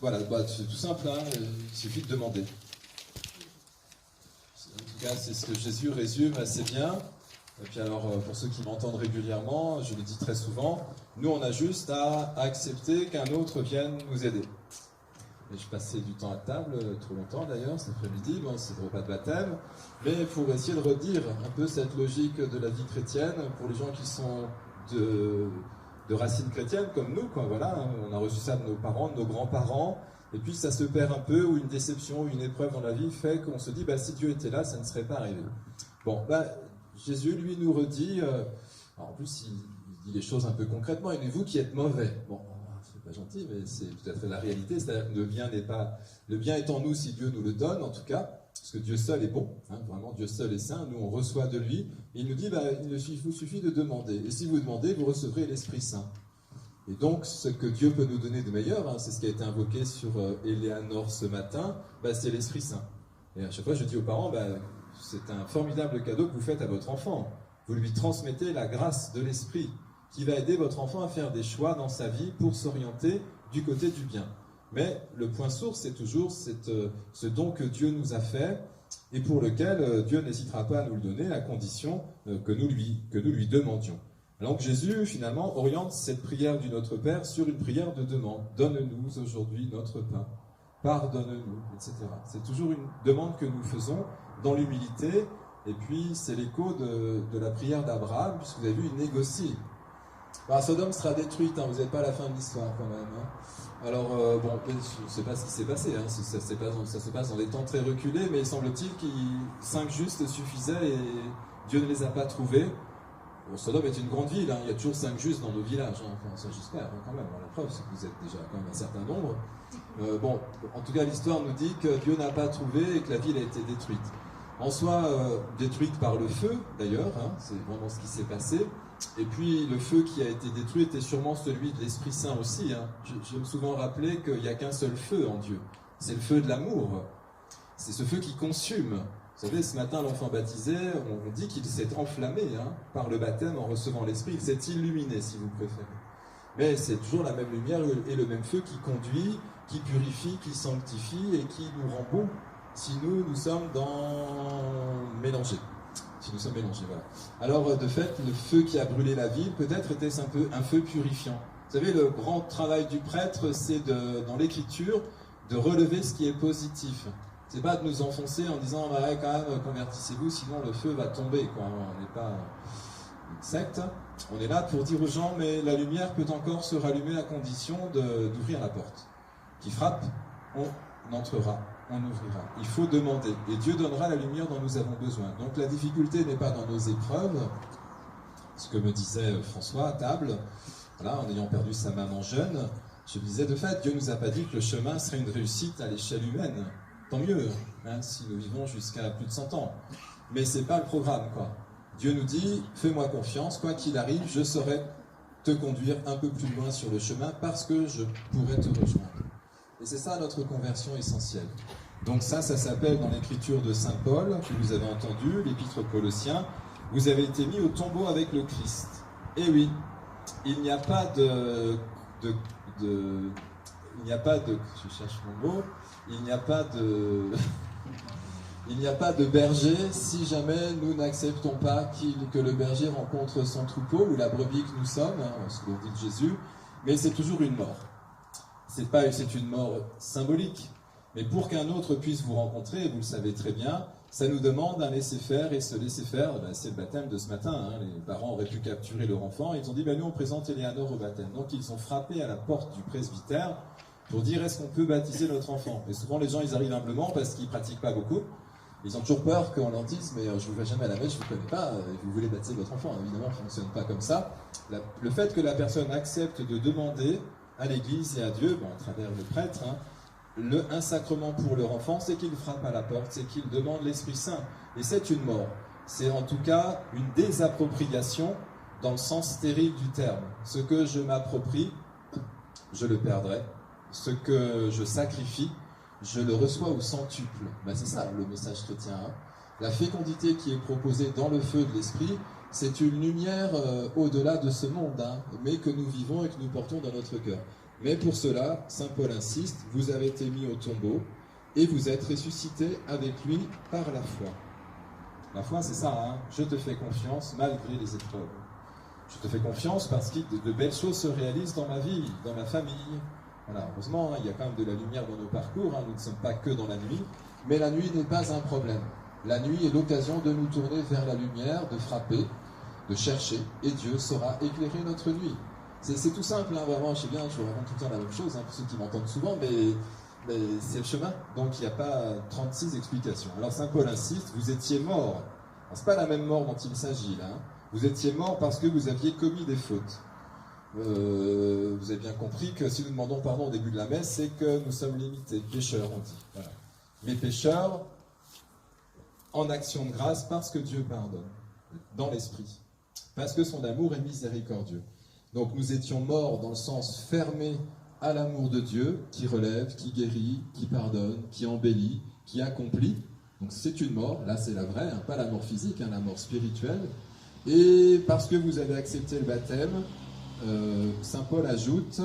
Voilà, c'est tout simple, hein, il suffit de demander. En tout cas, c'est ce que Jésus résume assez bien. Et puis alors, pour ceux qui m'entendent régulièrement, je le dis très souvent, nous on a juste à accepter qu'un autre vienne nous aider. Et je passais du temps à table, trop longtemps d'ailleurs, cet après-midi, bon, c'est le repas de baptême, mais pour essayer de redire un peu cette logique de la vie chrétienne, pour les gens qui sont de racines chrétiennes comme nous, quoi, voilà, hein, on a reçu ça de nos parents, de nos grands-parents, et puis ça se perd un peu, ou une déception, ou une épreuve dans la vie fait qu'on se dit, bah, si Dieu était là, ça ne serait pas arrivé. Bon, bah, Jésus, lui, nous redit, en plus, il dit les choses un peu concrètement, il dit, vous qui êtes mauvais. Bon, c'est pas gentil, mais c'est tout à fait la réalité, c'est-à-dire que le bien est en nous si Dieu nous le donne, en tout cas, parce que Dieu seul est bon, hein, vraiment, Dieu seul est saint, nous on reçoit de lui, et il nous dit, bah, il vous suffit de demander, et si vous demandez, vous recevrez l'Esprit Saint. Et donc, ce que Dieu peut nous donner de meilleur, hein, c'est ce qui a été invoqué sur Éléanore ce matin, bah, c'est l'Esprit Saint. Et à chaque fois, je dis aux parents, bah, c'est un formidable cadeau que vous faites à votre enfant. Vous lui transmettez la grâce de l'Esprit, qui va aider votre enfant à faire des choix dans sa vie pour s'orienter du côté du bien. Mais le point source, c'est toujours ce don que Dieu nous a fait et pour lequel Dieu n'hésitera pas à nous le donner à condition que nous lui demandions. Alors Jésus, finalement, oriente cette prière du Notre Père sur une prière de demande. Donne-nous aujourd'hui notre pain, pardonne-nous, etc. C'est toujours une demande que nous faisons dans l'humilité, et puis c'est l'écho de la prière d'Abraham, puisque vous avez vu, il négocie. Alors, Sodome sera détruite, hein, vous n'êtes pas à la fin de l'histoire quand même. Hein. Alors, bon, je ne sais pas ce qui s'est passé, hein, ça se passe dans des temps très reculés, mais il semble-t-il que 5 justes suffisaient et Dieu ne les a pas trouvés. Bon, Sodome est une grande ville, hein, il y a toujours 5 justes dans nos villages, hein, enfin, ça j'espère hein, quand même, la preuve c'est que vous êtes déjà quand même un certain nombre. Bon, en tout cas l'histoire nous dit que Dieu n'a pas trouvé et que la ville a été détruite. En soi, détruite par le feu d'ailleurs, hein, c'est vraiment ce qui s'est passé. Et puis le feu qui a été détruit était sûrement celui de l'Esprit Saint aussi. Hein. Je me souvent rappelé qu'il n'y a qu'un seul feu en Dieu, c'est le feu de l'amour. C'est ce feu qui consume. Vous savez, ce matin, l'enfant baptisé, on dit qu'il s'est enflammé hein, par le baptême en recevant l'Esprit. Il s'est illuminé, si vous préférez. Mais c'est toujours la même lumière et le même feu qui conduit, qui purifie, qui sanctifie et qui nous rend bons si nous sommes mélangés. Si nous sommes mélangés, voilà. Alors, de fait, le feu qui a brûlé la ville, peut-être était-ce un feu purifiant. Vous savez, le grand travail du prêtre, c'est dans l'Écriture, de relever ce qui est positif. C'est pas de nous enfoncer en disant bah, ouais, quand même, convertissez-vous, sinon le feu va tomber. Quoi. On n'est pas une secte. On est là pour dire aux gens, mais la lumière peut encore se rallumer à condition d'ouvrir la porte. Qui frappe, on entrera. On ouvrira. Il faut demander. Et Dieu donnera la lumière dont nous avons besoin. Donc la difficulté n'est pas dans nos épreuves, ce que me disait François à table, voilà, en ayant perdu sa maman jeune, je me disais de fait, Dieu ne nous a pas dit que le chemin serait une réussite à l'échelle humaine. Tant mieux, hein, si nous vivons jusqu'à plus de 100 ans. Mais ce n'est pas le programme, quoi. Dieu nous dit, fais-moi confiance, quoi qu'il arrive, je saurai te conduire un peu plus loin sur le chemin parce que je pourrai te rejoindre. Et c'est ça notre conversion essentielle. Donc ça s'appelle dans l'écriture de Saint Paul, que vous avez entendu, l'épître aux Colossiens, vous avez été mis au tombeau avec le Christ. Et oui, il n'y a pas de je cherche mon mot, il n'y a pas de berger si jamais nous n'acceptons pas que le berger rencontre son troupeau ou la brebis que nous sommes, hein, ce que dit Jésus, mais c'est toujours une mort. C'est une mort symbolique, mais pour qu'un autre puisse vous rencontrer, vous le savez très bien, ça nous demande un laisser-faire, et ce laisser-faire, c'est le baptême de ce matin. Hein. Les parents auraient pu capturer leur enfant, ils ont dit, nous on présente Éléanore au baptême. Donc ils ont frappé à la porte du presbytère pour dire, est-ce qu'on peut baptiser notre enfant? Et souvent les gens, ils arrivent humblement parce qu'ils ne pratiquent pas beaucoup. Ils ont toujours peur qu'on leur dise, mais je ne vous vois jamais à la messe, je ne vous connais pas, vous voulez baptiser votre enfant. Évidemment, ça ne fonctionne pas comme ça. Le fait que la personne accepte de demander à l'Église et à Dieu, à travers le prêtre, hein, un sacrement pour leur enfant, c'est qu'il frappe à la porte, c'est qu'il demande l'Esprit Saint. Et c'est une mort. C'est en tout cas une désappropriation dans le sens stérile du terme. Ce que je m'approprie, je le perdrai. Ce que je sacrifie, je le reçois au centuple. C'est ça le message chrétien. Hein. La fécondité qui est proposée dans le feu de l'Esprit, c'est une lumière au-delà de ce monde, hein, mais que nous vivons et que nous portons dans notre cœur. Mais pour cela, saint Paul insiste, vous avez été mis au tombeau et vous êtes ressuscité avec lui par la foi. La foi, c'est ça, hein. Je te fais confiance malgré les épreuves. Je te fais confiance parce que de belles choses se réalisent dans ma vie, dans ma famille. Voilà, heureusement, il y a quand même de la lumière dans nos parcours, hein. Nous ne sommes pas que dans la nuit, mais la nuit n'est pas un problème. La nuit est l'occasion de nous tourner vers la lumière, de frapper, de chercher, et Dieu saura éclairer notre nuit. C'est tout simple, hein, vraiment, je sais bien, je vous raconte tout le temps la même chose, hein, pour ceux qui m'entendent souvent, mais c'est le chemin, donc il n'y a pas 36 explications. Alors saint Paul insiste, vous étiez morts. Ce n'est pas la même mort dont il s'agit là, hein. Vous étiez morts parce que vous aviez commis des fautes. Vous avez bien compris que si nous demandons pardon au début de la messe, c'est que nous sommes limités, pécheurs, on dit. Voilà. Mais pécheurs en action de grâce parce que Dieu pardonne, dans l'esprit. Parce que son amour est miséricordieux. Donc nous étions morts dans le sens fermé à l'amour de Dieu, qui relève, qui guérit, qui pardonne, qui embellit, qui accomplit. Donc c'est une mort, là c'est la vraie, hein, pas la mort physique, hein, la mort spirituelle. Et parce que vous avez accepté le baptême, saint Paul ajoute,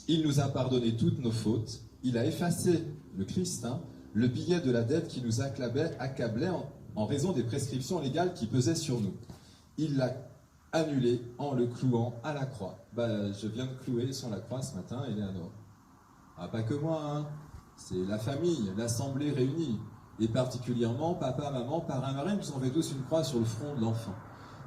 il nous a pardonné toutes nos fautes, il a effacé, le Christ, hein, le billet de la dette qui nous accablait en raison des prescriptions légales qui pesaient sur nous. Il l'a annulé en le clouant à la croix. Je viens de clouer sur la croix ce matin, Eleanor. Ah, pas que moi, hein. C'est la famille, l'assemblée réunie. Et particulièrement, papa, maman, parrain, marraine, nous on fait tous une croix sur le front de l'enfant.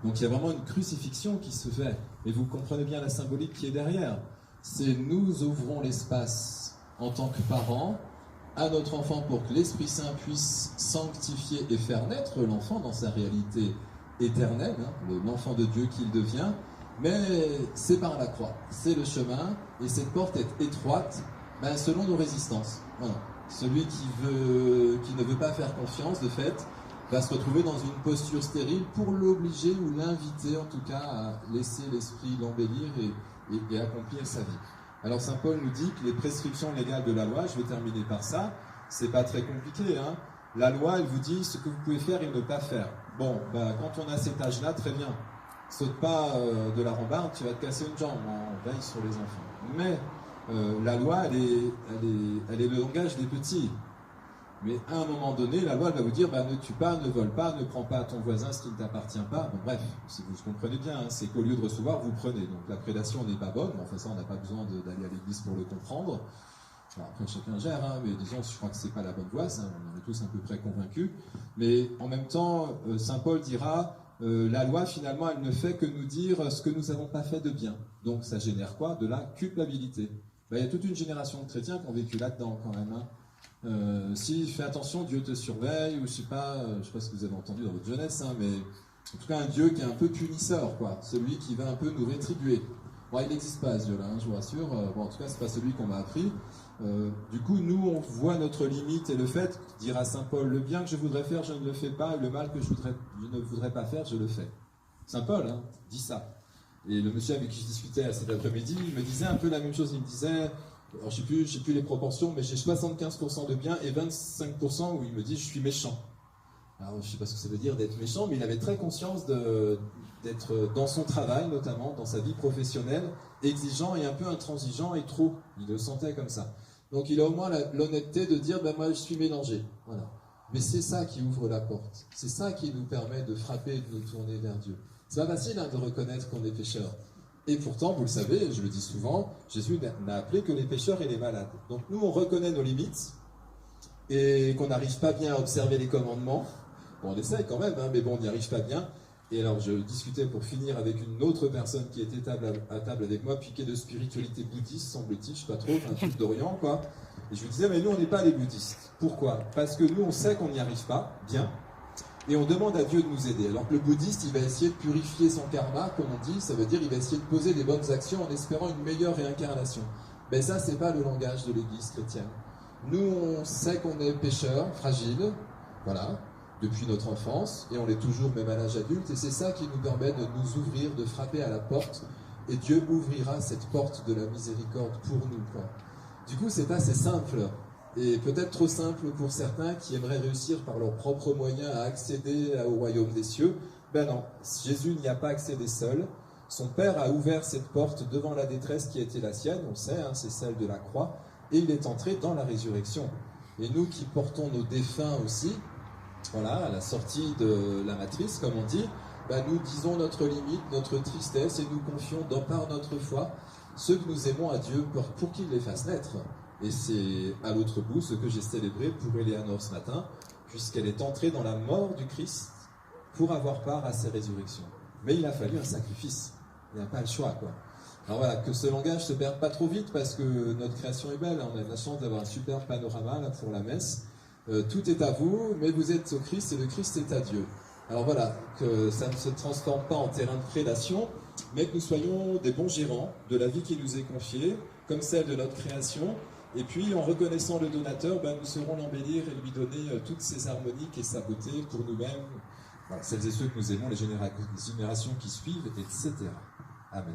Donc il y a vraiment une crucifixion qui se fait. Et vous comprenez bien la symbolique qui est derrière. C'est nous ouvrons l'espace en tant que parents à notre enfant pour que l'Esprit Saint puisse sanctifier et faire naître l'enfant dans sa réalité éternelle, hein, l'enfant de Dieu qu'il devient. Mais c'est par la croix, c'est le chemin, et cette porte est étroite selon nos résistances. Voilà. Celui qui ne veut pas faire confiance, de fait, va se retrouver dans une posture stérile pour l'obliger ou l'inviter en tout cas à laisser l'esprit l'embellir et accomplir sa vie. Alors saint Paul nous dit que les prescriptions légales de la loi, je vais terminer par ça, c'est pas très compliqué, hein. La loi, elle vous dit ce que vous pouvez faire et ne pas faire. Bon, quand on a cet âge-là, très bien. Saute pas de la rambarde, tu vas te casser une jambe, on veille sur les enfants. Mais la loi, elle est le langage des petits. Mais à un moment donné, la loi elle va vous dire ne tue pas, ne vole pas, ne prends pas à ton voisin ce qui ne t'appartient pas. Bon, bref, si vous comprenez bien, hein, c'est qu'au lieu de recevoir, vous prenez. Donc la prédation n'est pas bonne. Enfin, ça, on n'a pas besoin d'aller à l'église pour le comprendre. Alors, après, chacun gère, hein, mais disons, je crois que c'est pas la bonne voie, ça, on en est tous à peu près convaincus. Mais en même temps, saint Paul dira la loi, finalement, elle ne fait que nous dire ce que nous n'avons pas fait de bien. Donc ça génère quoi? De la culpabilité. Il y a toute une génération de chrétiens qui ont vécu là-dedans quand même. Hein. Si fais attention, Dieu te surveille, ou je sais pas ce que vous avez entendu dans votre jeunesse, hein, mais en tout cas un Dieu qui est un peu punisseur, quoi, celui qui va un peu nous rétribuer. Bon, il n'existe pas ce Dieu-là, hein, je vous rassure. En tout cas, c'est pas celui qu'on m'a appris. Du coup, nous, on voit notre limite et le fait, dira saint Paul, le bien que je voudrais faire, je ne le fais pas, et le mal que je ne voudrais pas faire, je le fais. Saint Paul, hein, dit ça. Et le monsieur avec qui je discutais cet après-midi, il me disait un peu la même chose. Il me disait, alors je ne sais plus les proportions, mais j'ai 75% de bien et 25% où il me dit je suis méchant. Alors je ne sais pas ce que ça veut dire d'être méchant, mais il avait très conscience d'être dans son travail, notamment dans sa vie professionnelle, exigeant et un peu intransigeant et trop. Il le sentait comme ça. Donc il a au moins l'honnêteté de dire moi je suis mélangé. Voilà. Mais c'est ça qui ouvre la porte. C'est ça qui nous permet de frapper et de nous tourner vers Dieu. C'est pas facile de reconnaître qu'on est pécheur. Et pourtant, vous le savez, je le dis souvent, Jésus n'a appelé que les pécheurs et les malades. Donc nous, on reconnaît nos limites et qu'on n'arrive pas bien à observer les commandements. Bon, on essaie quand même, hein, mais bon, on n'y arrive pas bien. Et alors, je discutais pour finir avec une autre personne qui était à table avec moi, piquée de spiritualité bouddhiste, semble-t-il, je ne sais pas trop, un truc d'Orient, quoi. Et je lui disais, mais nous, on n'est pas les bouddhistes. Pourquoi? Parce que nous, on sait qu'on n'y arrive pas bien. Et on demande à Dieu de nous aider. Alors que le bouddhiste, il va essayer de purifier son karma, comme on dit, ça veut dire il va essayer de poser des bonnes actions en espérant une meilleure réincarnation. Mais ça, c'est pas le langage de l'Église chrétienne. Nous, on sait qu'on est pécheurs, fragiles, voilà, depuis notre enfance, et on l'est toujours même à l'âge adulte, et c'est ça qui nous permet de nous ouvrir, de frapper à la porte, et Dieu ouvrira cette porte de la miséricorde pour nous, quoi. Du coup, c'est assez simple. Et peut-être trop simple pour certains qui aimeraient réussir par leurs propres moyens à accéder au royaume des cieux. Ben non, Jésus n'y a pas accédé seul. Son Père a ouvert cette porte devant la détresse qui était la sienne, on sait, hein, c'est celle de la croix, et il est entré dans la résurrection. Et nous qui portons nos défunts aussi, voilà, à la sortie de la matrice, comme on dit, nous disons notre limite, notre tristesse, et nous confions par notre foi ceux que nous aimons à Dieu pour qu'il les fasse naître. Et c'est à l'autre bout ce que j'ai célébré pour Eleanor ce matin, puisqu'elle est entrée dans la mort du Christ pour avoir part à ses résurrections. Mais il a fallu un sacrifice, il n'y a pas le choix, quoi. Alors voilà, que ce langage se perde pas trop vite, parce que notre création est belle, on a la chance d'avoir un super panorama là, pour la messe. Tout est à vous, mais vous êtes au Christ et le Christ est à Dieu. Alors voilà, que ça ne se transforme pas en terrain de prédation, mais que nous soyons des bons gérants de la vie qui nous est confiée, comme celle de notre création. Et puis, en reconnaissant le donateur, nous saurons l'embellir et lui donner toutes ses harmoniques et sa beauté pour nous-mêmes, voilà, celles et ceux que nous aimons, les générations qui suivent, etc. Amen.